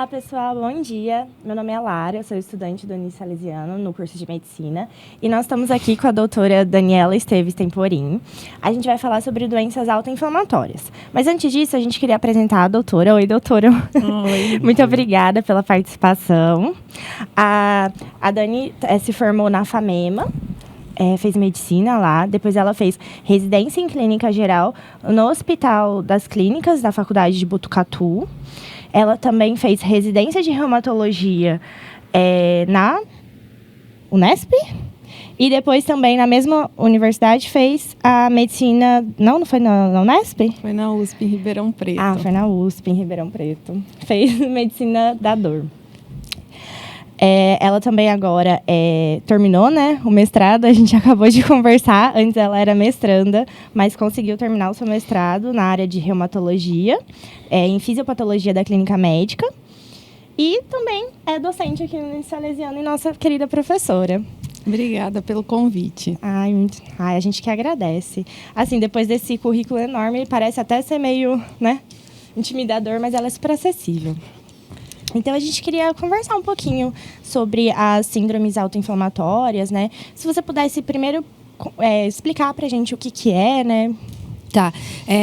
Olá, pessoal, bom dia. Meu nome é Lara, eu sou estudante do Unis Salesiano no curso de Medicina e nós estamos aqui com a doutora Daniela Esteves Temporim. A gente vai falar sobre doenças autoinflamatórias. Mas antes disso, a gente queria apresentar a doutora. Oi, doutora. Oi. Muito obrigada pela participação. A Dani se formou na FAMEMA. Fez medicina lá, depois ela fez residência em clínica geral no Hospital das Clínicas da Faculdade de Botucatu. Ela também fez residência de reumatologia na Unesp. E depois também, na mesma universidade, fez a medicina... Não foi na Unesp? Foi na USP, em Ribeirão Preto. Ah, foi na USP, em Ribeirão Preto. Fez medicina da dor. Ela também agora terminou, né, o mestrado, a gente acabou de conversar. Antes ela era mestranda, mas conseguiu terminar o seu mestrado na área de reumatologia, em fisiopatologia da clínica médica. E também é docente aqui no Unis Salesiano e nossa querida professora. Obrigada pelo convite. Ai, a gente que agradece. Assim, depois desse currículo enorme, parece até ser meio, né, intimidador, mas ela é super acessível. Então, a gente queria conversar um pouquinho sobre as síndromes autoinflamatórias, né? Se você pudesse primeiro explicar pra gente o que é, né? Tá.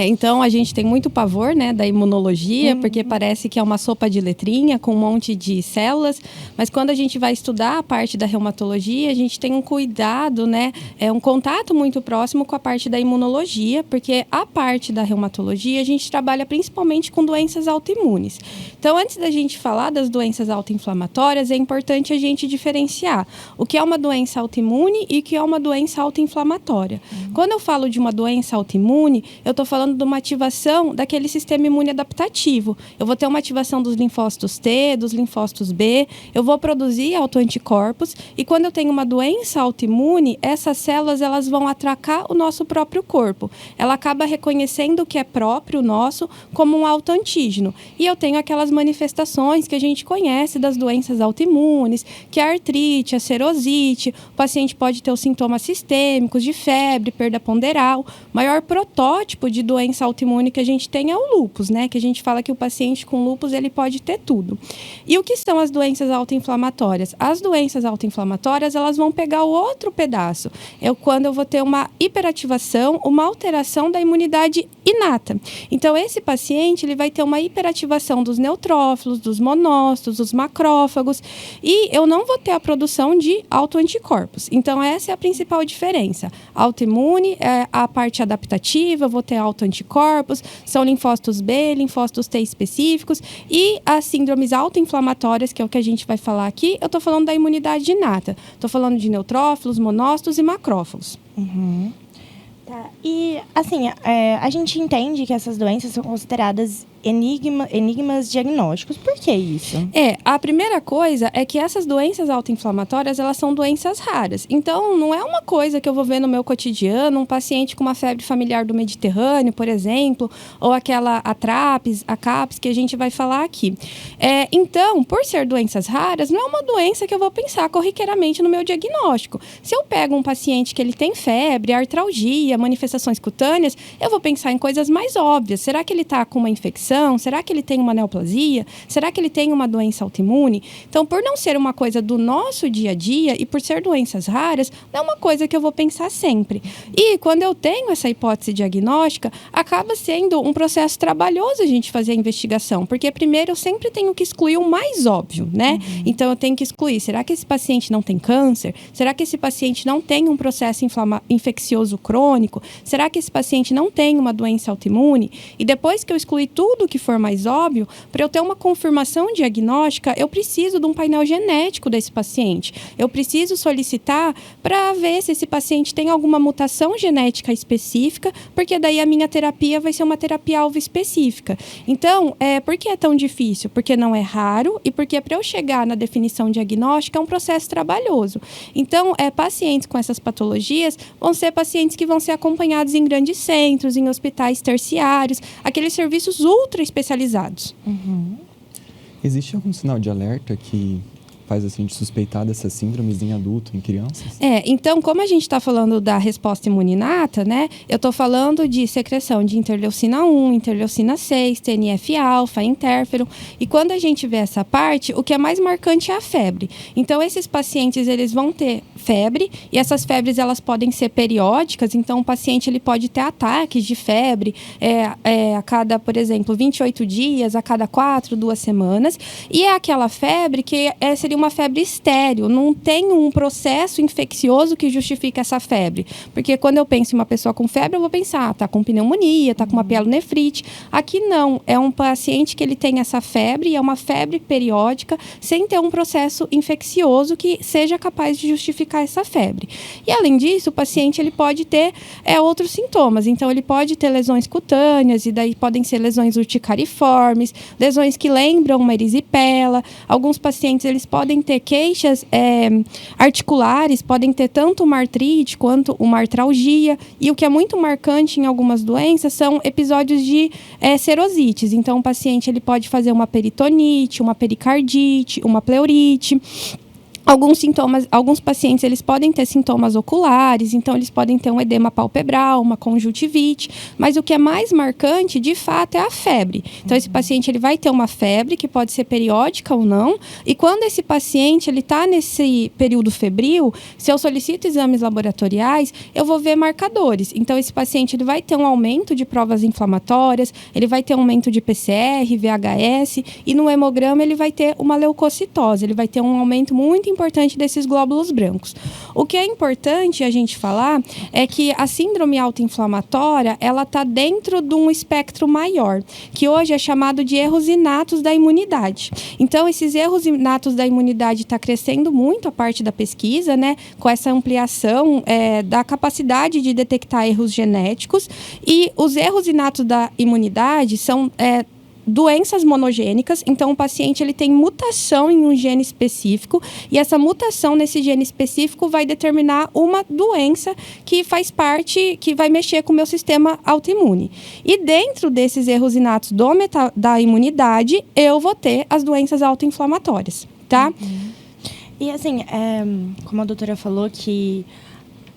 Então, a gente tem muito pavor, né, da imunologia, porque parece que é uma sopa de letrinha com um monte de células, mas quando a gente vai estudar a parte da reumatologia, a gente tem um cuidado, né, um contato muito próximo com a parte da imunologia, porque a parte da reumatologia, a gente trabalha principalmente com doenças autoimunes. Então, antes da gente falar das doenças autoinflamatórias, é importante a gente diferenciar o que é uma doença autoimune e o que é uma doença autoinflamatória. Quando eu falo de uma doença autoimune, eu estou falando de uma ativação daquele sistema imune adaptativo. Eu vou ter uma ativação dos linfócitos T, dos linfócitos B, eu vou produzir autoanticorpos e quando eu tenho uma doença autoimune, essas células elas vão atracar o nosso próprio corpo. Ela acaba reconhecendo o que é próprio nosso como um autoantígeno. E eu tenho aquelas manifestações que a gente conhece das doenças autoimunes, que é a artrite, a serosite, o paciente pode ter os sintomas sistêmicos de febre, perda ponderal. O maior protótipo de doença autoimune que a gente tem é o lúpus, né? Que a gente fala que o paciente com lúpus ele pode ter tudo. E o que são as doenças autoinflamatórias? As doenças autoinflamatórias elas vão pegar o outro pedaço. Quando eu vou ter uma hiperativação, uma alteração da imunidade inata. Então, esse paciente ele vai ter uma hiperativação dos neutrófilos, dos monócitos, dos macrófagos e eu não vou ter a produção de autoanticorpos. Então, essa é a principal diferença. Autoimune é a parte adaptativa, eu vou ter autoanticorpos, são linfócitos B, linfócitos T específicos e as síndromes autoinflamatórias, que é o que a gente vai falar aqui, eu estou falando da imunidade inata. Estou falando de neutrófilos, monócitos e macrófagos. Tá. E, assim, a gente entende que essas doenças são consideradas enigmas diagnósticos. Por que isso? A primeira coisa é que essas doenças autoinflamatórias, elas são doenças raras. Então, não é uma coisa que eu vou ver no meu cotidiano, um paciente com uma febre familiar do Mediterrâneo, por exemplo, ou aquela atrapes, a CAPS, que a gente vai falar aqui. Então, por ser doenças raras, não é uma doença que eu vou pensar corriqueiramente no meu diagnóstico. Se eu pego um paciente que ele tem febre, artralgia, manifestações cutâneas, eu vou pensar em coisas mais óbvias. Será que ele está com uma infecção? Será que ele tem uma neoplasia? Será que ele tem uma doença autoimune? Então, por não ser uma coisa do nosso dia a dia e por ser doenças raras, não é uma coisa que eu vou pensar sempre. E quando eu tenho essa hipótese diagnóstica, acaba sendo um processo trabalhoso a gente fazer a investigação, porque primeiro eu sempre tenho que excluir o mais óbvio, né? Então, eu tenho que excluir, será que esse paciente não tem câncer? Será que esse paciente não tem um processo infeccioso crônico? Será que esse paciente não tem uma doença autoimune? E depois que eu excluir tudo que for mais óbvio, para eu ter uma confirmação diagnóstica, eu preciso de um painel genético desse paciente. Eu preciso solicitar para ver se esse paciente tem alguma mutação genética específica, porque daí a minha terapia vai ser uma terapia-alvo específica. Então, por que é tão difícil? Porque não é raro e porque para eu chegar na definição diagnóstica é um processo trabalhoso. Então, pacientes com essas patologias vão ser pacientes que vão ser acompanhados em grandes centros, em hospitais terciários, aqueles serviços ultra especializados. Existe algum sinal de alerta que faz a gente suspeitar dessas síndromes em adulto, em crianças? Então, como a gente está falando da resposta imuninata, né? Eu estou falando de secreção de interleucina 1, interleucina 6, TNF-alfa, interferon. E quando a gente vê essa parte, o que é mais marcante é a febre. Então, esses pacientes, eles vão ter febre, e essas febres, elas podem ser periódicas. Então, o paciente, ele pode ter ataques de febre a cada, por exemplo, 28 dias, a cada 4, 2 semanas. E é aquela febre que seria uma febre estéril, não tem um processo infeccioso que justifique essa febre. Porque quando eu penso em uma pessoa com febre, eu vou pensar, tá com pneumonia, tá com uma pielonefrite. Aqui não, é um paciente que ele tem essa febre, e é uma febre periódica, sem ter um processo infeccioso que seja capaz de justificar essa febre. E além disso, o paciente ele pode ter outros sintomas. Então, ele pode ter lesões cutâneas, e daí podem ser lesões urticariformes, lesões que lembram uma erisipela. Alguns pacientes, eles podem ter queixas articulares, podem ter tanto uma artrite quanto uma artralgia. E o que é muito marcante em algumas doenças são episódios de serosites. Então, o paciente ele pode fazer uma peritonite, uma pericardite, uma pleurite. Alguns pacientes, eles podem ter sintomas oculares, então eles podem ter um edema palpebral, uma conjuntivite, mas o que é mais marcante, de fato, é a febre. Então, esse paciente, ele vai ter uma febre, que pode ser periódica ou não, e quando esse paciente, ele está nesse período febril, se eu solicito exames laboratoriais, eu vou ver marcadores. Então, esse paciente, ele vai ter um aumento de provas inflamatórias, ele vai ter um aumento de PCR, VHS, e no hemograma, ele vai ter uma leucocitose, ele vai ter um aumento muito importante desses glóbulos brancos. O que é importante a gente falar é que a síndrome autoinflamatória, ela está dentro de um espectro maior, que hoje é chamado de erros inatos da imunidade. Então, esses erros inatos da imunidade está crescendo muito a parte da pesquisa, né, com essa ampliação da capacidade de detectar erros genéticos, e os erros inatos da imunidade são doenças monogênicas. Então, o paciente ele tem mutação em um gene específico, e essa mutação nesse gene específico vai determinar uma doença que faz parte, que vai mexer com o meu sistema autoimune. E dentro desses erros inatos da imunidade, eu vou ter as doenças autoinflamatórias, tá? E assim, como a doutora falou, que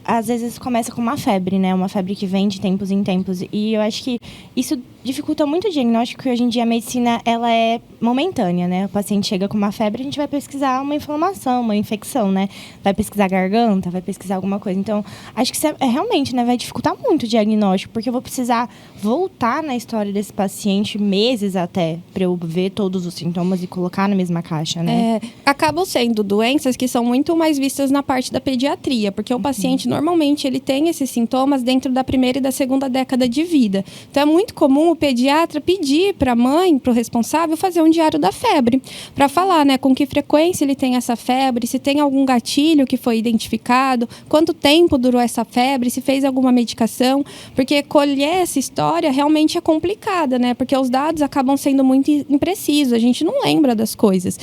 às vezes começa com uma febre, né? Uma febre que vem de tempos em tempos. E eu acho que isso dificulta muito o diagnóstico, porque hoje em dia a medicina ela é momentânea, né? O paciente chega com uma febre, a gente vai pesquisar uma inflamação, uma infecção, né? Vai pesquisar garganta, vai pesquisar alguma coisa. Então, acho que isso realmente, né, vai dificultar muito o diagnóstico, porque eu vou precisar voltar na história desse paciente meses até, para eu ver todos os sintomas e colocar na mesma caixa, né? Acabam sendo doenças que são muito mais vistas na parte da pediatria, porque o paciente, normalmente, ele tem esses sintomas dentro da primeira e da segunda década de vida. Então, é muito comum o pediatra pedir para a mãe, para o responsável, fazer um diário da febre, para falar, né, com que frequência ele tem essa febre, se tem algum gatilho que foi identificado, quanto tempo durou essa febre, se fez alguma medicação, porque colher essa história realmente é complicada, né, porque os dados acabam sendo muito imprecisos, a gente não lembra das coisas.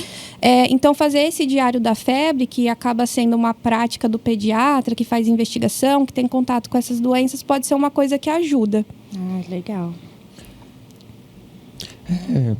Então, fazer esse diário da febre, que acaba sendo uma prática do pediatra, que faz investigação, que tem contato com essas doenças, pode ser uma coisa que ajuda. Legal.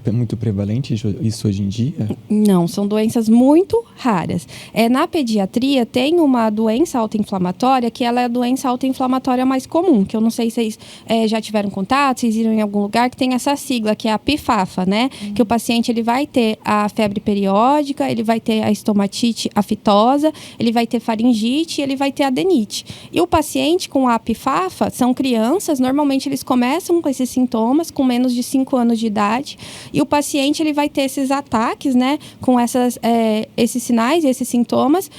É muito prevalente isso hoje em dia? Não, são doenças muito raras. Na pediatria, tem uma doença autoinflamatória, que ela é a doença autoinflamatória mais comum, que eu não sei se vocês já tiveram contato, vocês viram em algum lugar, que tem essa sigla, que é a PIFAFA, né? Que o paciente ele vai ter a febre periódica, ele vai ter a estomatite aftosa, ele vai ter faringite e ele vai ter adenite. E o paciente com a PIFAFA são crianças, normalmente eles começam com esses sintomas, com menos de 5 anos de idade, e o paciente ele vai ter esses ataques, né, com esses sinais e esses sintomas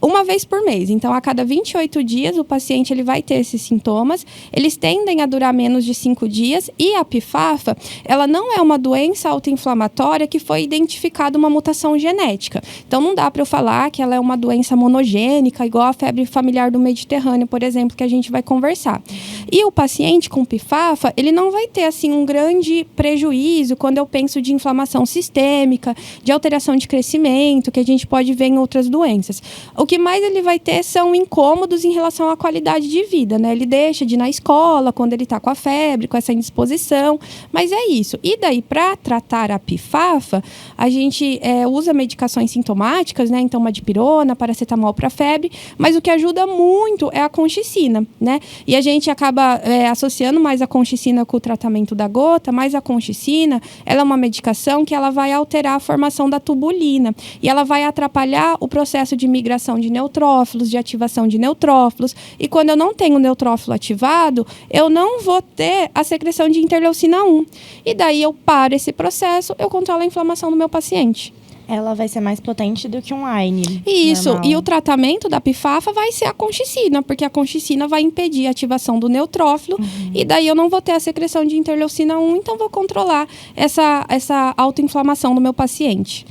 uma vez por mês. Então, a cada 28 dias, o paciente ele vai ter esses sintomas. Eles tendem a durar menos de 5 dias. E a PIFAFA, ela não é uma doença autoinflamatória que foi identificada uma mutação genética. Então, não dá para eu falar que ela é uma doença monogênica, igual a febre familiar do Mediterrâneo, por exemplo, que a gente vai conversar. E o paciente com PIFAFA, ele não vai ter, assim, um grande prejuízo prejuízo quando eu penso de inflamação sistêmica, de alteração de crescimento, que a gente pode ver em outras doenças. O que mais ele vai ter são incômodos em relação à qualidade de vida, né? Ele deixa de ir na escola quando ele está com a febre, com essa indisposição, mas é isso. E daí, para tratar a pifafa, a gente usa medicações sintomáticas, né? Então, uma dipirona, paracetamol para febre, mas o que ajuda muito é a colchicina, né? E a gente acaba associando mais a colchicina com o tratamento da gota, mas a colchicina, ela é uma medicação que ela vai alterar a formação da tubulina e ela vai atrapalhar o processo de migração de neutrófilos, de ativação de neutrófilos, e quando eu não tenho o neutrófilo ativado, eu não vou ter a secreção de interleucina 1. E daí eu paro esse processo, eu controlo a inflamação do meu paciente. Ela vai ser mais potente do que um AINE. Isso, normal. E o tratamento da pifafa vai ser a colchicina, porque a colchicina vai impedir a ativação do neutrófilo, e daí eu não vou ter a secreção de interleucina 1, então vou controlar essa autoinflamação do meu paciente.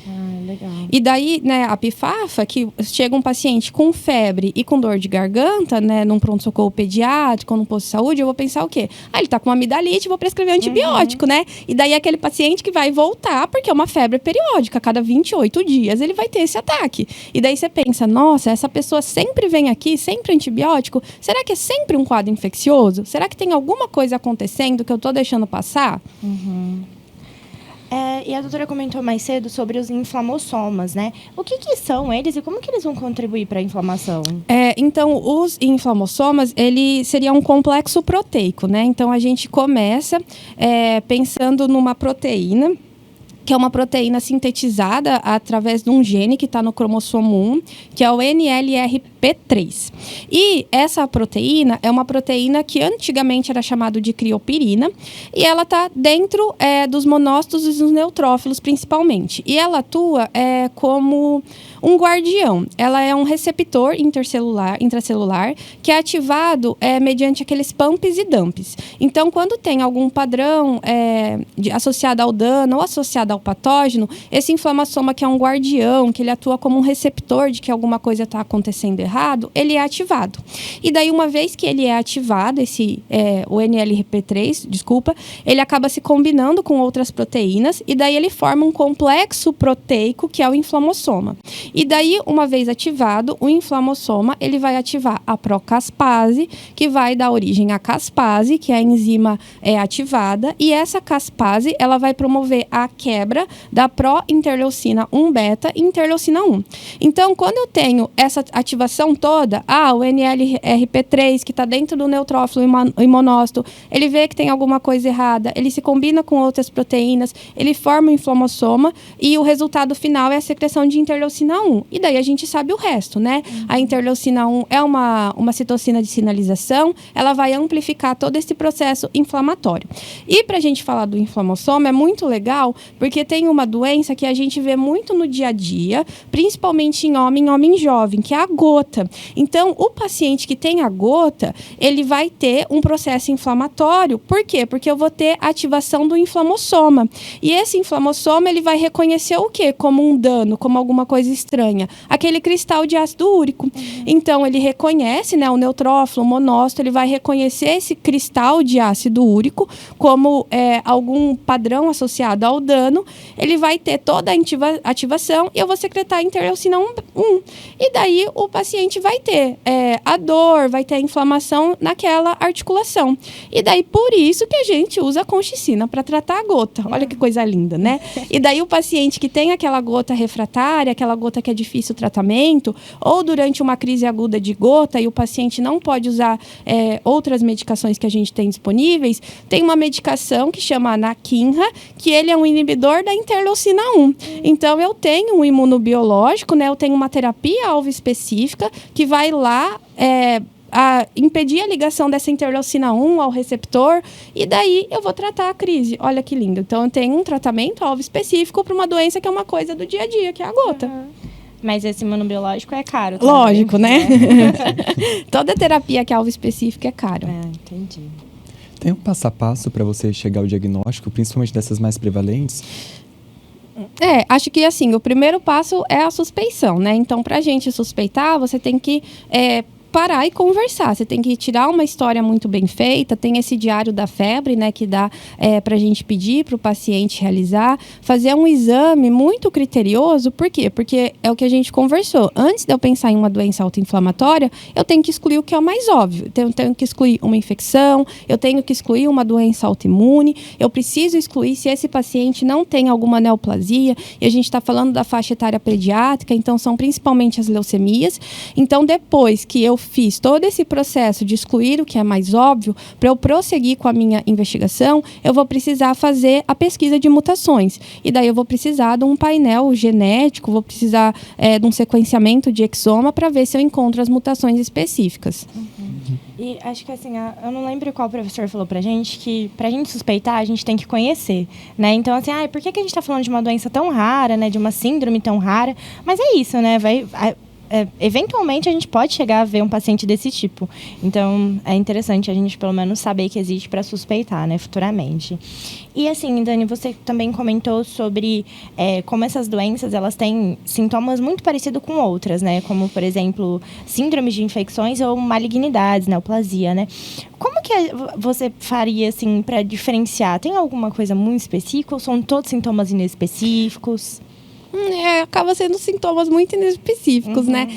Legal. E daí, né, a pifafa, que chega um paciente com febre e com dor de garganta, né, num pronto-socorro pediátrico ou num posto de saúde, eu vou pensar o quê? Ele tá com uma amidalite, vou prescrever antibiótico, né? E daí aquele paciente que vai voltar, porque é uma febre periódica, a cada 28 dias ele vai ter esse ataque. E daí você pensa, nossa, essa pessoa sempre vem aqui, sempre antibiótico, será que é sempre um quadro infeccioso? Será que tem alguma coisa acontecendo que eu tô deixando passar? E a doutora comentou mais cedo sobre os inflamossomas, né? O que são eles e como que eles vão contribuir para a inflamação? Então, os inflamossomas, ele seria um complexo proteico, né? Então, a gente começa pensando numa proteína, que é uma proteína sintetizada através de um gene que está no cromossomo 1, que é o NLRP3. E essa proteína é uma proteína que antigamente era chamada de criopirina, e ela está dentro dos monócitos e dos neutrófilos, principalmente. E ela atua como um guardião. Ela é um receptor intracelular, que é ativado mediante aqueles pumps e dumps. Então, quando tem algum padrão associado ao dano ou associado ao patógeno, esse inflamassoma, que é um guardião, que ele atua como um receptor de que alguma coisa está acontecendo errado, ele é ativado. E daí, uma vez que ele é ativado, o NLRP3, ele acaba se combinando com outras proteínas, e daí ele forma um complexo proteico, que é o inflamossoma. E daí, uma vez ativado, o inflamossoma, ele vai ativar a procaspase, que vai dar origem à caspase, que é a enzima ativada, e essa caspase, ela vai promover a quebra da pró-interleucina 1-beta e interleucina 1. Então, quando eu tenho essa ativação toda, o NLRP3, que está dentro do neutrófilo imonócito, ele vê que tem alguma coisa errada, ele se combina com outras proteínas, ele forma o inflamossoma, e o resultado final é a secreção de interleucina 1. E daí a gente sabe o resto, né? A interleucina 1 é uma citocina de sinalização, ela vai amplificar todo esse processo inflamatório. E para a gente falar do inflamossoma, é muito legal, porque tem uma doença que a gente vê muito no dia a dia, principalmente em homem jovem, que é a gota. Então, o paciente que tem a gota, ele vai ter um processo inflamatório. Por quê? Porque eu vou ter ativação do inflamossoma. E esse inflamossoma, ele vai reconhecer o quê? Como um dano, como alguma coisa estranha. Aquele cristal de ácido úrico. Então, ele reconhece, né, o neutrófilo, o monócito, ele vai reconhecer esse cristal de ácido úrico como algum padrão associado ao dano. Ele vai ter toda a ativação e eu vou secretar a interleucina 1. E daí o paciente vai ter a dor, vai ter a inflamação naquela articulação. E daí por isso que a gente usa a colchicina para tratar a gota. Olha que coisa linda, né? E daí o paciente que tem aquela gota refratária, aquela gota que é difícil o tratamento, ou durante uma crise aguda de gota e o paciente não pode usar outras medicações que a gente tem disponíveis, tem uma medicação que chama anakinra, que ele é um inibidor da interleucina 1. Então, eu tenho um imunobiológico, né? Eu tenho uma terapia-alvo específica que vai lá impedir a ligação dessa interleucina 1 ao receptor, e daí eu vou tratar a crise. Olha que lindo. Então, eu tenho um tratamento-alvo específico para uma doença que é uma coisa do dia a dia, que é a gota. Mas esse imunobiológico é caro também. Lógico, né? Toda terapia que é alvo específico é caro. Entendi. Tem um passo a passo para você chegar ao diagnóstico, principalmente dessas mais prevalentes? Acho que assim, o primeiro passo é a suspeição, né? Então, para a gente suspeitar, você tem que parar e conversar. Você tem que tirar uma história muito bem feita, tem esse diário da febre, né, que dá para a gente pedir para o paciente realizar, fazer um exame muito criterioso. Por quê? Porque é o que a gente conversou. Antes de eu pensar em uma doença autoinflamatória, eu tenho que excluir o que é o mais óbvio. Então, eu tenho que excluir uma infecção, eu tenho que excluir uma doença autoimune, eu preciso excluir se esse paciente não tem alguma neoplasia, e a gente está falando da faixa etária pediátrica, então são principalmente as leucemias. Então, depois que eu fiz todo esse processo de excluir o que é mais óbvio, para eu prosseguir com a minha investigação, eu vou precisar fazer a pesquisa de mutações. E daí eu vou precisar de um painel genético, vou precisar de um sequenciamento de exoma para ver se eu encontro as mutações específicas. E acho que assim, eu não lembro qual professor falou pra gente que pra gente suspeitar, a gente tem que conhecer, né? Então, assim, por que a gente tá falando de uma doença tão rara, né? De uma síndrome tão rara? Mas é isso, né? Eventualmente a gente pode chegar a ver um paciente desse tipo. Então, é interessante a gente pelo menos saber que existe para suspeitar, né, futuramente. E assim, Dani, você também comentou sobre como essas doenças, elas têm sintomas muito parecidos com outras, né? Como, por exemplo, síndromes de infecções ou malignidades, neoplasia, né? Como que você faria, assim, para diferenciar? Tem alguma coisa muito específica ou são todos sintomas inespecíficos? Acaba sendo sintomas muito inespecíficos, né?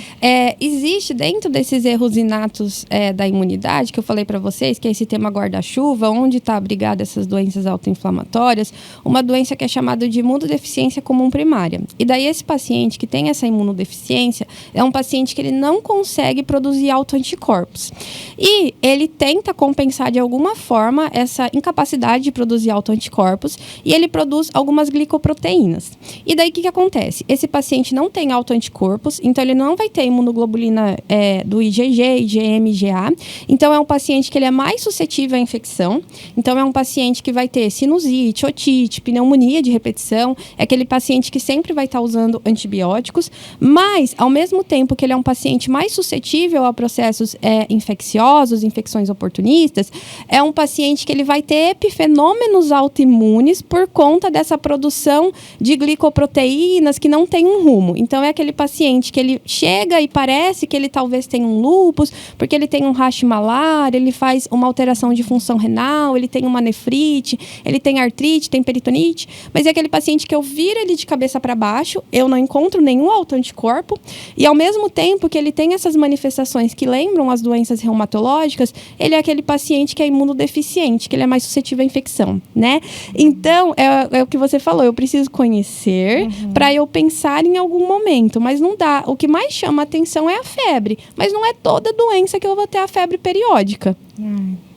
Existe dentro desses erros inatos da imunidade, que eu falei para vocês, que é esse tema guarda-chuva, onde está abrigada essas doenças autoinflamatórias, uma doença que é chamada de imunodeficiência comum primária. E daí esse paciente que tem essa imunodeficiência é um paciente que ele não consegue produzir autoanticorpos. E ele tenta compensar de alguma forma essa incapacidade de produzir autoanticorpos e ele produz algumas glicoproteínas. E daí o que acontece? Esse paciente não tem autoanticorpos, então ele não vai ter imunoglobulina do IgG, IgM, IgA. Então é um paciente que ele é mais suscetível à infecção. Então é um paciente que vai ter sinusite, otite, pneumonia de repetição. É aquele paciente que sempre vai estar usando antibióticos. Mas, ao mesmo tempo que ele é um paciente mais suscetível a processos infecciosos, infecções oportunistas, é um paciente que ele vai ter epifenômenos autoimunes por conta dessa produção de glicoproteínas que não tem um rumo. Então, é aquele paciente que ele chega e parece que ele talvez tenha um lúpus, porque ele tem um rash malar, ele faz uma alteração de função renal, ele tem uma nefrite, ele tem artrite, tem peritonite, mas é aquele paciente que eu viro ele de cabeça para baixo, eu não encontro nenhum autoanticorpo, e ao mesmo tempo que ele tem essas manifestações que lembram as doenças reumatológicas, ele é aquele paciente que é imunodeficiente, que ele é mais suscetível à infecção, né? Então, é o que você falou, eu preciso conhecer para eu pensar em algum momento, mas não dá. O que mais chama a atenção é a febre, mas não é toda doença que eu vou ter a febre periódica.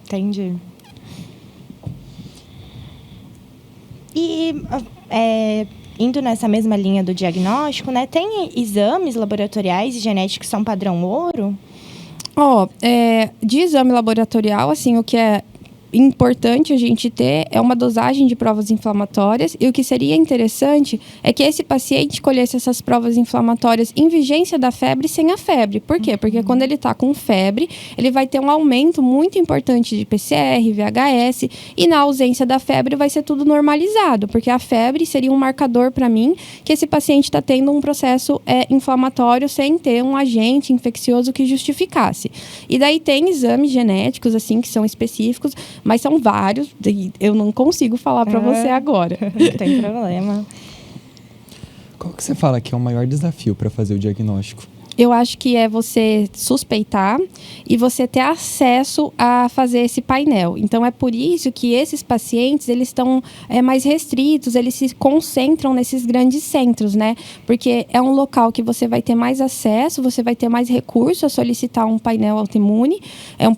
Entendi. E indo nessa mesma linha do diagnóstico, né, tem exames laboratoriais e genéticos que são padrão ouro? De exame laboratorial, assim, o que é importante a gente ter é uma dosagem de provas inflamatórias, e o que seria interessante é que esse paciente colhesse essas provas inflamatórias em vigência da febre sem a febre. Por quê? Porque quando ele está com febre, ele vai ter um aumento muito importante de PCR, VHS, e na ausência da febre vai ser tudo normalizado, porque a febre seria um marcador para mim que esse paciente está tendo um processo inflamatório sem ter um agente infeccioso que justificasse. E daí tem exames genéticos, assim, que são específicos, mas são vários, eu não consigo falar para você agora. Não tem problema. Qual que você fala que é o maior desafio para fazer o diagnóstico? Eu acho que é você suspeitar e você ter acesso a fazer esse painel. Então, é por isso que esses pacientes, eles estão mais restritos, eles se concentram nesses grandes centros, né? Porque é um local que você vai ter mais acesso, você vai ter mais recurso a solicitar um painel autoimune. Um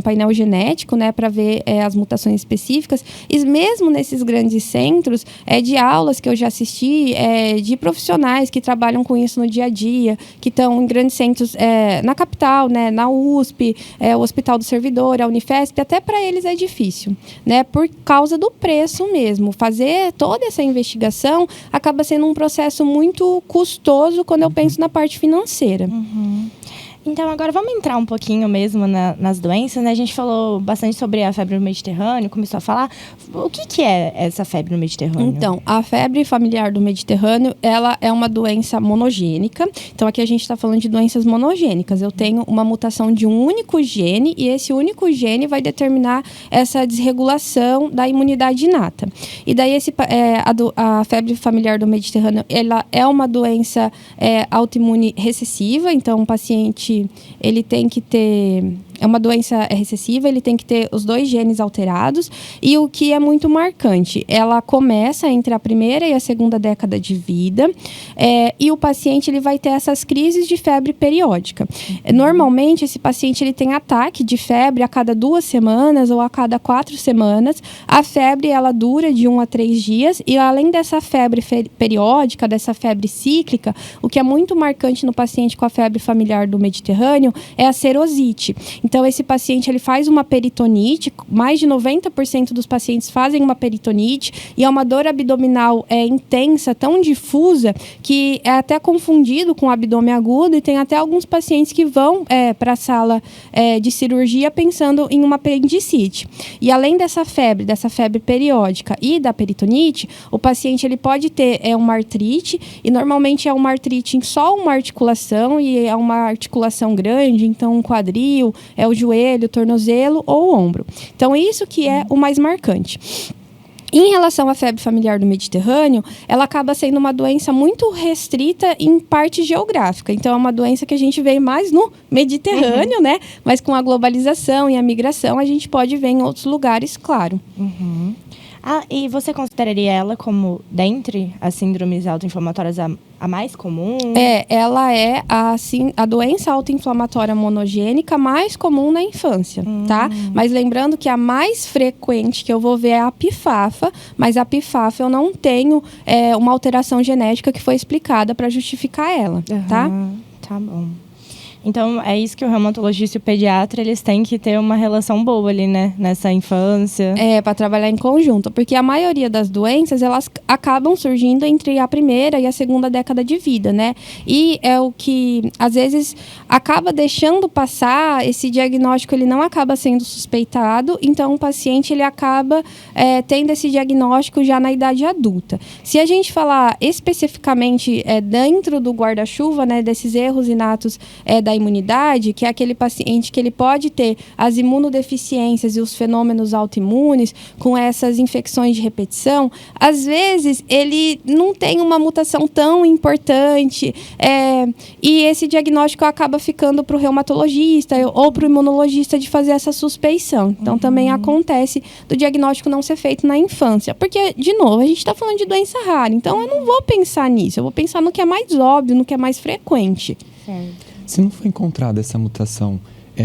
painel genético, né? Para ver as mutações específicas. E mesmo nesses grandes centros, de aulas que eu já assisti, de profissionais que trabalham com isso no dia a dia, que estão em grandes centros na capital, né, na USP, o Hospital do Servidor, a Unifesp, até para eles é difícil, né, por causa do preço mesmo. Fazer toda essa investigação acaba sendo um processo muito custoso quando eu penso na parte financeira. Então, agora vamos entrar um pouquinho mesmo nas doenças, né? A gente falou bastante sobre a febre no Mediterrâneo, começou a falar. O que é essa febre no Mediterrâneo? Então, a febre familiar do Mediterrâneo, ela é uma doença monogênica. Então, aqui a gente está falando de doenças monogênicas. Eu tenho uma mutação de um único gene e esse único gene vai determinar essa desregulação da imunidade inata. E daí, a febre familiar do Mediterrâneo, ela é uma doença autoimune recessiva. Então, o paciente ele tem que ter... É uma doença recessiva, ele tem que ter os 2 genes alterados. E o que é muito marcante, ela começa entre a primeira e a segunda década de vida. E o paciente ele vai ter essas crises de febre periódica. Normalmente, esse paciente ele tem ataque de febre a cada 2 semanas ou a cada 4 semanas. A febre ela dura de 1 a 3 dias. E além dessa febre periódica, dessa febre cíclica, o que é muito marcante no paciente com a febre familiar do Mediterrâneo é a serosite. Então, esse paciente ele faz uma peritonite, mais de 90% dos pacientes fazem uma peritonite, e é uma dor abdominal intensa, tão difusa, que é até confundido com abdômen agudo, e tem até alguns pacientes que vão para a sala de cirurgia pensando em uma apendicite. E além dessa febre periódica e da peritonite, o paciente ele pode ter uma artrite, e normalmente é uma artrite em só uma articulação, e é uma articulação grande, então um quadril, é o joelho, o tornozelo ou o ombro. Então, isso que é o mais marcante. Em relação à febre familiar do Mediterrâneo, ela acaba sendo uma doença muito restrita em parte geográfica. Então, é uma doença que a gente vê mais no Mediterrâneo, né? Mas com a globalização e a migração, a gente pode ver em outros lugares, claro. E você consideraria ela como, dentre as síndromes autoinflamatórias, a mais comum? Ela é a doença autoinflamatória monogênica mais comum na infância, tá? Mas lembrando que a mais frequente que eu vou ver é a pifafa, mas a pifafa eu não tenho uma alteração genética que foi explicada para justificar ela, tá? Tá bom. Então, é isso que o reumatologista e o pediatra, eles têm que ter uma relação boa ali, né? Nessa infância. Para trabalhar em conjunto. Porque a maioria das doenças, elas acabam surgindo entre a primeira e a segunda década de vida, né? E é o que, às vezes, acaba deixando passar, esse diagnóstico, ele não acaba sendo suspeitado, então o paciente, ele acaba tendo esse diagnóstico já na idade adulta. Se a gente falar especificamente dentro do guarda-chuva, né, desses erros inatos da imunidade, que é aquele paciente que ele pode ter as imunodeficiências e os fenômenos autoimunes com essas infecções de repetição, às vezes ele não tem uma mutação tão importante e esse diagnóstico acaba ficando para o reumatologista ou para o imunologista de fazer essa suspeição. Então, também acontece do diagnóstico não ser feito na infância. Porque, de novo, a gente está falando de doença rara, então eu não vou pensar nisso, eu vou pensar no que é mais óbvio, no que é mais frequente. Certo. Se não for encontrada essa mutação,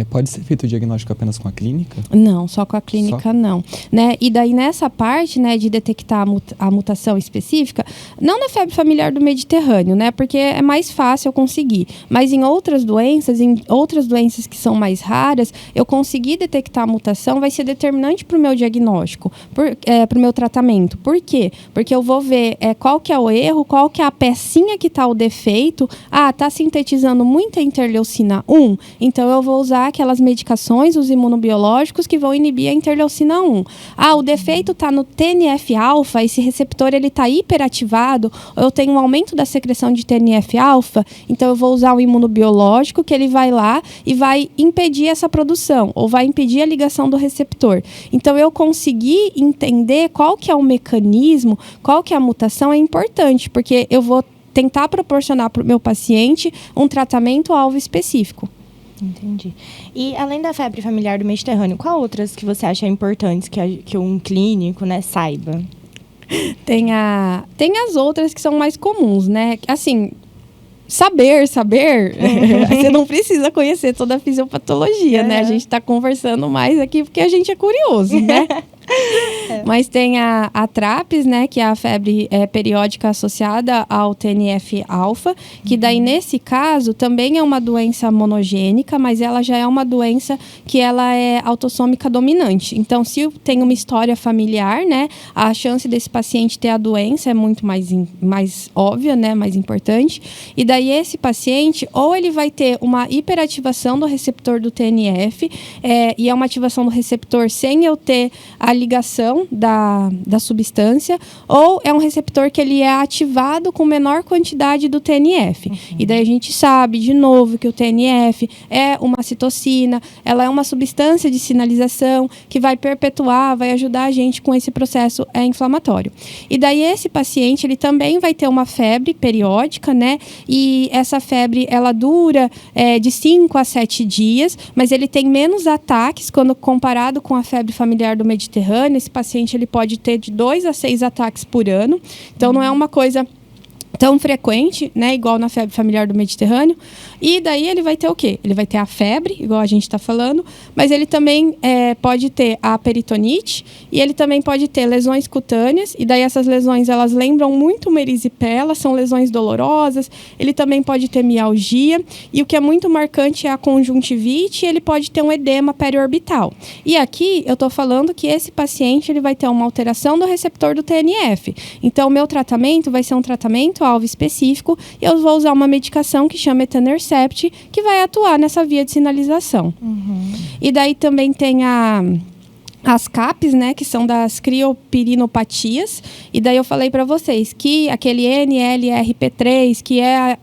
pode ser feito o diagnóstico apenas com a clínica? Não, só com a clínica não. Né? E daí nessa parte, né, de detectar a mutação específica, não na febre familiar do Mediterrâneo, né, porque é mais fácil eu conseguir. Mas em outras doenças que são mais raras, eu conseguir detectar a mutação vai ser determinante para o meu diagnóstico, para o meu tratamento. Por quê? Porque eu vou ver qual que é o erro, qual que é a pecinha que está o defeito. Está sintetizando muita interleucina 1, então eu vou usar aquelas medicações, os imunobiológicos que vão inibir a interleucina 1. O defeito está no TNF-alfa, esse receptor ele está hiperativado, eu tenho um aumento da secreção de TNF-alfa, então eu vou usar um imunobiológico que ele vai lá e vai impedir essa produção, ou vai impedir a ligação do receptor. Então, eu conseguir entender qual que é o mecanismo, qual que é a mutação é importante, porque eu vou tentar proporcionar para o meu paciente um tratamento-alvo específico. Entendi. E além da febre familiar do Mediterrâneo, qual outras que você acha importantes que um clínico, né, saiba? Tem as outras que são mais comuns, né? Assim, saber, você não precisa conhecer toda a fisiopatologia, né? A gente está conversando mais aqui porque a gente é curioso, né? Mas tem a TRAPS, né, que é a febre periódica associada ao TNF-alfa, que daí, nesse caso, também é uma doença monogênica, mas ela já é uma doença que ela é autossômica dominante. Então, se tem uma história familiar, né, a chance desse paciente ter a doença é muito mais óbvia, né, mais importante. E daí, esse paciente, ou ele vai ter uma hiperativação do receptor do TNF, e é uma ativação do receptor sem eu ter a ligação da substância, ou é um receptor que ele é ativado com menor quantidade do TNF. E daí a gente sabe, de novo, que o TNF é uma citocina, ela é uma substância de sinalização que vai perpetuar, vai ajudar a gente com esse processo inflamatório. E daí esse paciente, ele também vai ter uma febre periódica, né? E essa febre, ela dura de 5 a 7 dias, mas ele tem menos ataques quando comparado com a febre familiar do Mediterrâneo. Esse paciente, ele pode ter de 2 a 6 ataques por ano. Então, não é uma coisa tão frequente, né, igual na febre familiar do Mediterrâneo. E daí ele vai ter o quê? Ele vai ter a febre, igual a gente está falando, mas ele também pode ter a peritonite e ele também pode ter lesões cutâneas, e daí essas lesões, elas lembram muito uma erisipela, são lesões dolorosas. Ele também pode ter mialgia, e o que é muito marcante é a conjuntivite, e ele pode ter um edema periorbital. E aqui eu estou falando que esse paciente, ele vai ter uma alteração do receptor do TNF. Então, o meu tratamento vai ser um tratamento alvo específico, e eu vou usar uma medicação que chama etanercept, que vai atuar nessa via de sinalização. E daí também tem as CAPs, né, que são das criopirinopatias, e daí eu falei para vocês que aquele NLRP3, que é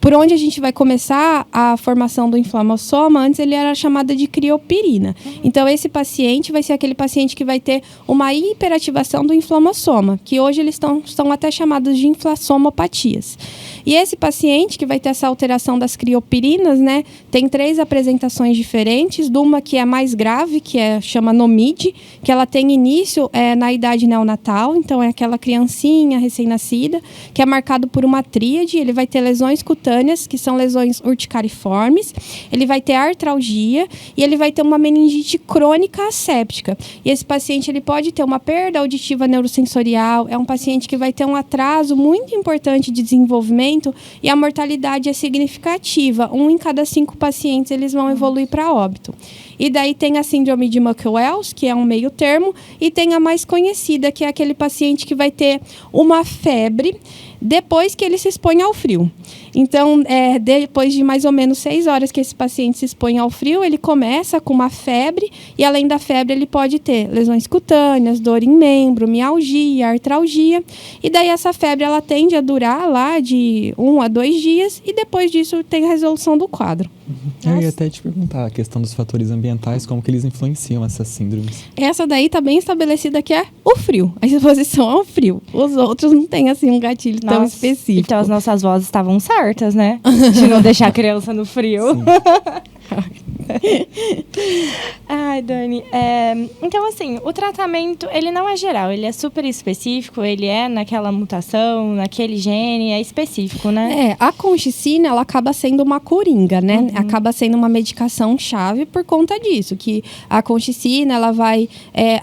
por onde a gente vai começar a formação do inflamassoma, antes ele era chamado de criopirina. Então, esse paciente vai ser aquele paciente que vai ter uma hiperativação do inflamassoma, que hoje eles são até chamados de inflassomopatias. E esse paciente que vai ter essa alteração das criopirinas, né, tem 3 apresentações diferentes, de uma que é mais grave, que chama NOMID, que ela tem início na idade neonatal, então é aquela criancinha recém-nascida, que é marcado por uma tríade. Ele vai ter lesões cutâneas, que são lesões urticariformes, ele vai ter artralgia e ele vai ter uma meningite crônica asséptica. E esse paciente, ele pode ter uma perda auditiva neurosensorial, é um paciente que vai ter um atraso muito importante de desenvolvimento, e a mortalidade é significativa. 1 em cada 5 pacientes, eles vão evoluir para óbito. E daí tem a síndrome de Muckle-Wells, que é um meio termo, e tem a mais conhecida, que é aquele paciente que vai ter uma febre depois que ele se expõe ao frio. Então, depois de mais ou menos 6 horas que esse paciente se expõe ao frio, ele começa com uma febre, e além da febre ele pode ter lesões cutâneas, dor em membro, mialgia, artralgia, e daí essa febre, ela tende a durar lá de 1 a 2 dias, e depois disso tem a resolução do quadro. Eu ia até te perguntar a questão dos fatores ambientais, como que eles influenciam essas síndromes. Essa daí está bem estabelecida, que é o frio, a exposição ao frio. Os outros não tem assim um gatilho tão específico. Então as nossas vozes estavam certas, né? De não deixar a criança no frio. Ai, Dani. Então, assim, o tratamento, ele não é geral, ele é super específico, ele é naquela mutação, naquele gene, é específico, né? A colchicina, ela acaba sendo uma coringa, né? Acaba sendo uma medicação chave por conta disso, que a colchicina, ela vai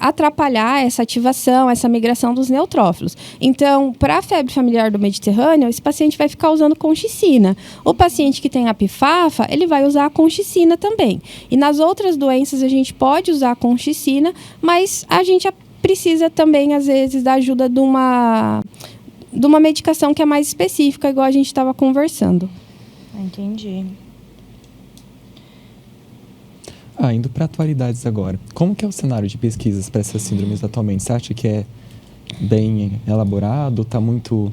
atrapalhar essa ativação, essa migração dos neutrófilos. Então, para a febre familiar do Mediterrâneo, esse paciente vai ficar usando colchicina. O paciente que tem a pifafa, ele vai usar a colchicina também. E nas outras doenças a gente pode usar a colchicina, mas a gente precisa também, às vezes, da ajuda de uma medicação que é mais específica, igual a gente estava conversando. Entendi. Indo para atualidades agora. Como que é o cenário de pesquisas para essas síndromes atualmente? Você acha que é bem elaborado? Está muito...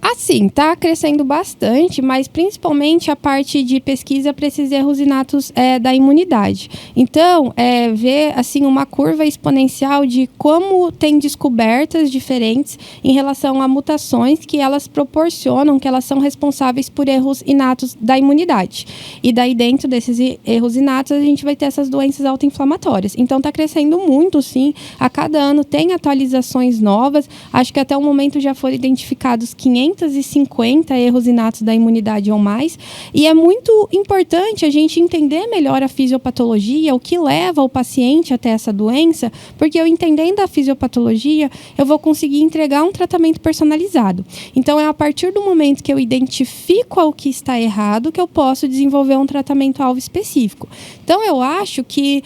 Assim, está crescendo bastante, mas principalmente a parte de pesquisa para esses erros inatos da imunidade. Então, ver assim, uma curva exponencial de como tem descobertas diferentes em relação a mutações que elas proporcionam, que elas são responsáveis por erros inatos da imunidade. E daí, dentro desses erros inatos, a gente vai ter essas doenças autoinflamatórias. Então, está crescendo muito, sim. A cada ano tem atualizações novas. Acho que até o momento já foram identificados 500 250 erros inatos da imunidade ou mais. E é muito importante a gente entender melhor a fisiopatologia, o que leva o paciente até essa doença, porque eu entendendo a fisiopatologia, eu vou conseguir entregar um tratamento personalizado. Então, é a partir do momento que eu identifico o que está errado que eu posso desenvolver um tratamento-alvo específico. Então, eu acho que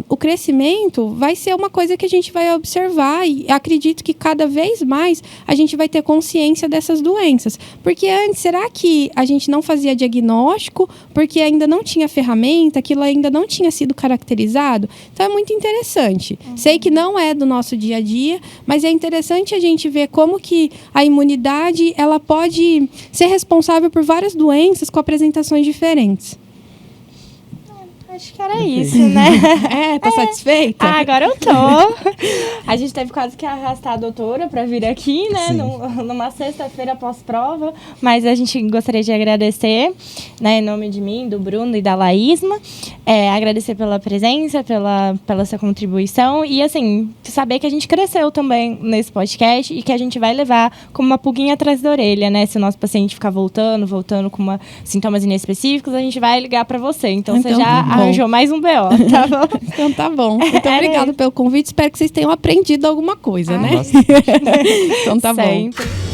o crescimento vai ser uma coisa que a gente vai observar e acredito que cada vez mais a gente vai ter consciência dessas doenças. Porque antes, será que a gente não fazia diagnóstico porque ainda não tinha ferramenta, aquilo ainda não tinha sido caracterizado? Então, é muito interessante. Sei que não é do nosso dia a dia, mas é interessante a gente ver como que a imunidade ela pode ser responsável por várias doenças com apresentações diferentes. Acho que era isso, né? Tá satisfeita? Agora eu tô. A gente teve quase que arrastar a doutora para vir aqui, né? Numa sexta-feira pós-prova. Mas a gente gostaria de agradecer, né? Em nome de mim, do Bruno e da Laísma. Agradecer pela presença, pela sua contribuição. E, assim, saber que a gente cresceu também nesse podcast e que a gente vai levar como uma pulguinha atrás da orelha, né? Se o nosso paciente ficar voltando com sintomas inespecíficos, a gente vai ligar para você. Então você já arranjou mais um BO, tá bom? Então tá bom. Muito obrigada pelo convite. Espero que vocês tenham aprendido alguma coisa, né? Bastante. Então tá Sempre. bom.